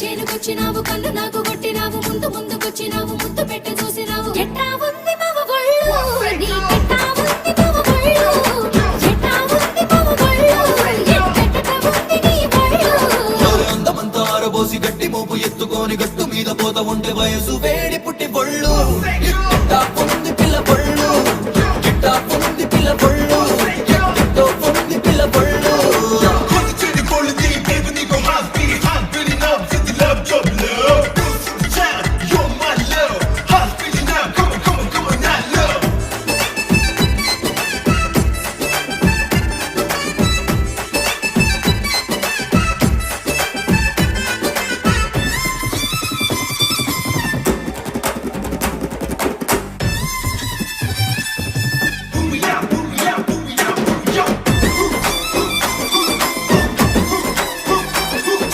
చేనుకొచ్చినావు కన్ను నాకు కొట్టినావు ముందు ముందుకొచ్చినావు ముద్దు పెట్ట చూసినావు ఎట్టా ఉంది మావ గొళ్ళు నీకెట్టా ఉంది మావ గొళ్ళు ఎట్టా ఉంది మావ గొళ్ళు ఎట్టట ఉంది నీ గొళ్ళు అందమంతా ఆరబోసి గట్టి మోపు ఎత్తుకొని గట్టు మీద పోత ఉండే వయసు వేడి